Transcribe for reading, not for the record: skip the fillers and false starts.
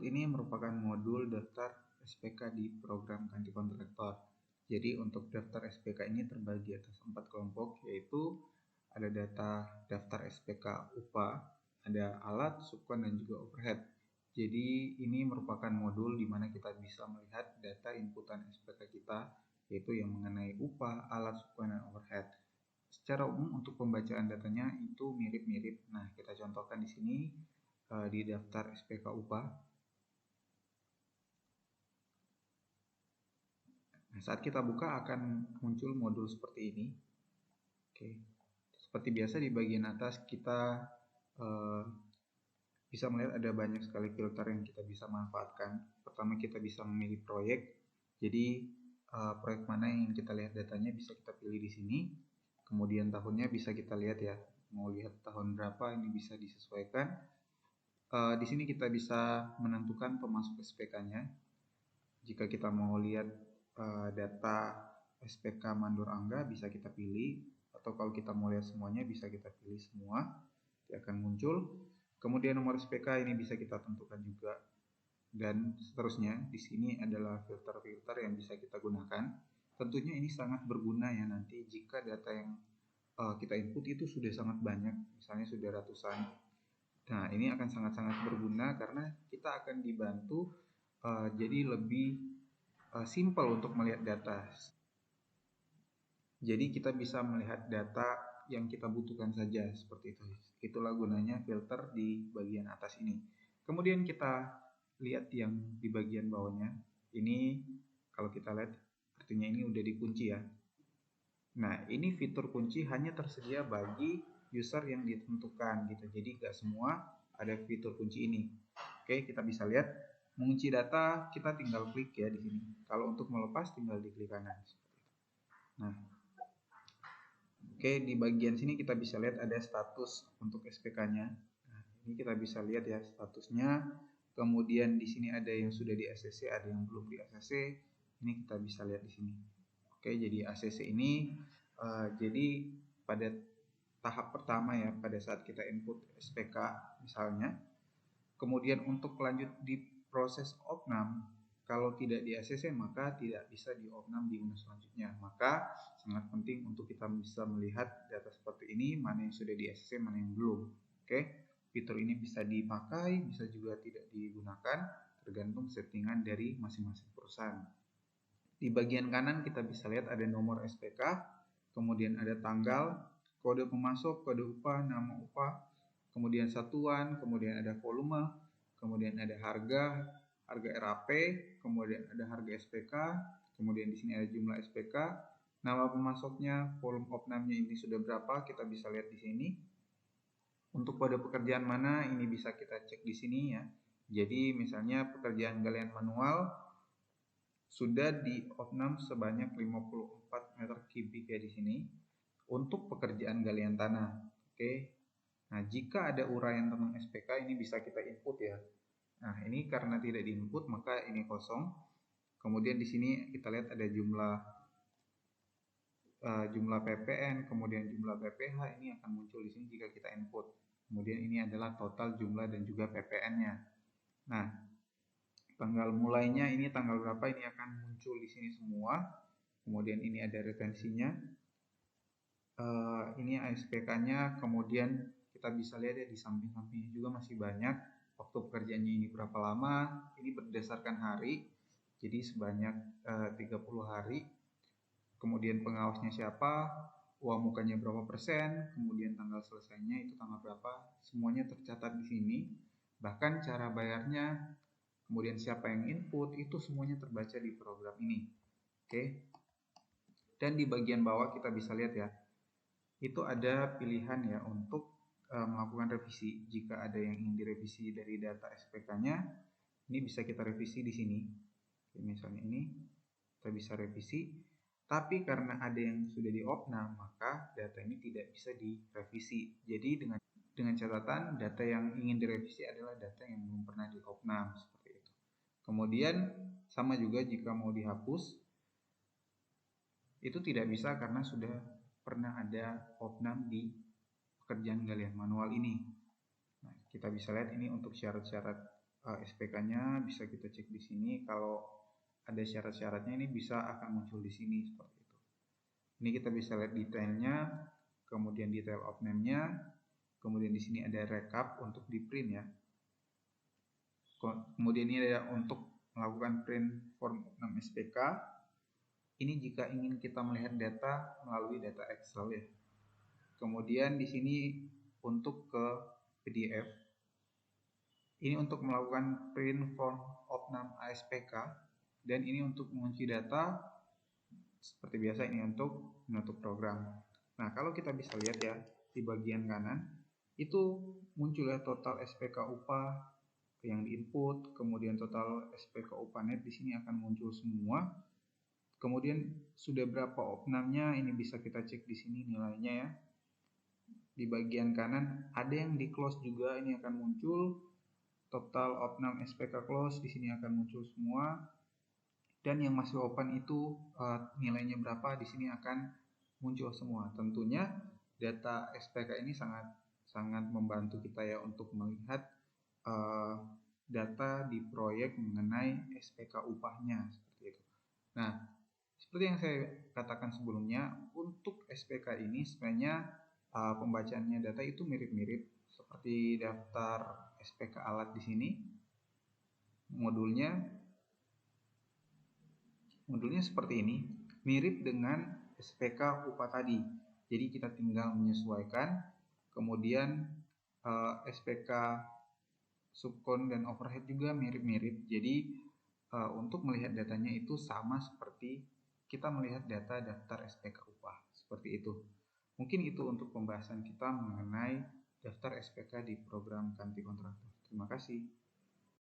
ini merupakan modul daftar SPK di program ganti kontraktor. Jadi untuk daftar SPK ini terbagi atas 4 kelompok, yaitu ada daftar SPK upah, ada alat, subkon, dan juga overhead. Jadi ini merupakan modul di mana kita bisa melihat data inputan SPK kita, yaitu yang mengenai upah, alat, subkon, dan overhead. Secara umum untuk pembacaan datanya itu mirip-mirip. Nah, kita contohkan di sini di daftar SPK upah. Nah, saat kita buka akan muncul modul seperti ini. Oke. Seperti biasa di bagian atas kita bisa melihat ada banyak sekali filter yang kita bisa manfaatkan. Pertama kita bisa memilih proyek. Jadi proyek mana yang kita lihat datanya bisa kita pilih di sini. Kemudian tahunnya bisa kita lihat ya. Mau lihat tahun berapa ini bisa disesuaikan. Di sini kita bisa menentukan pemasok SPK-nya. Jika kita mau lihat data SPK Mandor Angga bisa kita pilih, atau kalau kita mau lihat semuanya bisa kita pilih semua, dia akan muncul. Kemudian nomor SPK ini bisa kita tentukan juga, dan seterusnya. Di sini adalah filter-filter yang bisa kita gunakan. Tentunya ini sangat berguna ya nanti jika data yang kita input itu sudah sangat banyak, misalnya sudah ratusan. Nah, ini akan sangat-sangat berguna karena kita akan dibantu jadi lebih simple untuk melihat data. Jadi kita bisa melihat data yang kita butuhkan saja seperti itu. Itulah gunanya filter di bagian atas ini. Kemudian kita lihat yang di bagian bawahnya. Ini kalau kita lihat artinya ini udah dikunci ya. Nah, ini fitur kunci hanya tersedia bagi user yang ditentukan gitu. Jadi nggak semua ada fitur kunci ini. Oke, kita bisa lihat mengunci data kita tinggal klik ya di sini. Kalau untuk melepas tinggal diklik kanan. Nah, oke, di bagian sini kita bisa lihat ada status untuk SPK-nya. Nah, ini kita bisa lihat ya statusnya. Kemudian di sini ada yang sudah di ACC, ada yang belum di ACC. Ini kita bisa lihat di sini. Oke, jadi ACC ini jadi pada tahap pertama ya, pada saat kita input SPK misalnya. Kemudian untuk lanjut di proses opnam, kalau tidak di ACC maka tidak bisa di opnam di unit selanjutnya. Maka sangat penting untuk kita bisa melihat data seperti ini, mana yang sudah di ACC, mana yang belum. Oke, fitur ini bisa dipakai, bisa juga tidak digunakan, tergantung settingan dari masing-masing perusahaan. Di bagian kanan kita bisa lihat ada nomor SPK, kemudian ada tanggal, kode pemasok, kode upah, nama upah, kemudian satuan, kemudian ada volume, kemudian ada harga RAP, kemudian ada harga SPK, kemudian di sini ada jumlah SPK, nama pemasoknya, volume opnamnya ini sudah berapa, kita bisa lihat di sini. Untuk kode pekerjaan mana ini bisa kita cek di sini ya. Jadi misalnya pekerjaan galian manual sudah di opnam sebanyak 54 meter kubik ya di sini untuk pekerjaan galian tanah. Oke. Nah, jika ada uraian tentang SPK ini bisa kita input ya. Nah, ini karena tidak diinput maka ini kosong. Kemudian di sini kita lihat ada jumlah PPN, kemudian jumlah PPH ini akan muncul di sini jika kita input. Kemudian ini adalah total jumlah dan juga PPN-nya. Nah, tanggal mulainya ini tanggal berapa ini akan muncul di sini semua. Kemudian ini ada retensinya. Ini ASPK-nya. Kemudian kita bisa lihat ya di samping-sampingnya juga masih banyak. Waktu pekerjaannya ini berapa lama. Ini berdasarkan hari. Jadi sebanyak 30 hari. Kemudian pengawasnya siapa. Uang mukanya berapa persen. Kemudian tanggal selesainya itu tanggal berapa. Semuanya tercatat di sini. Bahkan cara bayarnya, kemudian siapa yang input, itu semuanya terbaca di program ini. Oke. Dan di bagian bawah kita bisa lihat ya, itu ada pilihan ya untuk melakukan revisi. Jika ada yang ingin direvisi dari data SPK-nya, ini bisa kita revisi di sini. Oke, misalnya ini kita bisa revisi. Tapi karena ada yang sudah di opnam, maka data ini tidak bisa direvisi. Jadi dengan catatan data yang ingin direvisi adalah data yang belum pernah di opnam. Kemudian sama juga jika mau dihapus itu tidak bisa karena sudah pernah ada opnam di pekerjaan galian manual ini. Nah, kita bisa lihat ini untuk syarat-syarat SPK-nya bisa kita cek di sini. Kalau ada syarat-syaratnya ini bisa akan muncul di sini seperti itu. Ini kita bisa lihat detailnya, kemudian detail of name-nya, kemudian di sini ada recap untuk di print ya. Kemudian ini ada untuk melakukan print form 6 SPK. Ini jika ingin kita melihat data melalui data Excel ya. Kemudian di sini untuk ke PDF. Ini untuk melakukan print form of 6 ASPK, dan ini untuk mengunci data. Seperti biasa ini untuk menutup program. Nah, kalau kita bisa lihat ya di bagian kanan itu muncul ya total SPK upah yang diinput, kemudian total SPK upah net di sini akan muncul semua. Kemudian sudah berapa opnamnya ini bisa kita cek di sini nilainya ya. Di bagian kanan ada yang di close juga, ini akan muncul total opnam SPK close, di sini akan muncul semua. Dan yang masih open itu nilainya berapa, di sini akan muncul semua. Tentunya data SPK ini sangat membantu kita ya untuk melihat data di proyek mengenai SPK upahnya seperti itu. Nah, seperti yang saya katakan sebelumnya, untuk SPK ini sebenarnya pembacaannya data itu mirip-mirip seperti daftar SPK alat di sini. Modulnya seperti ini, mirip dengan SPK upah tadi. Jadi kita tinggal menyesuaikan, kemudian SPK subkon dan overhead juga mirip-mirip. Jadi untuk melihat datanya itu sama seperti kita melihat data daftar SPK upah, seperti itu. Mungkin itu untuk pembahasan kita mengenai daftar SPK di program Kanti Kontraktor. Terima kasih.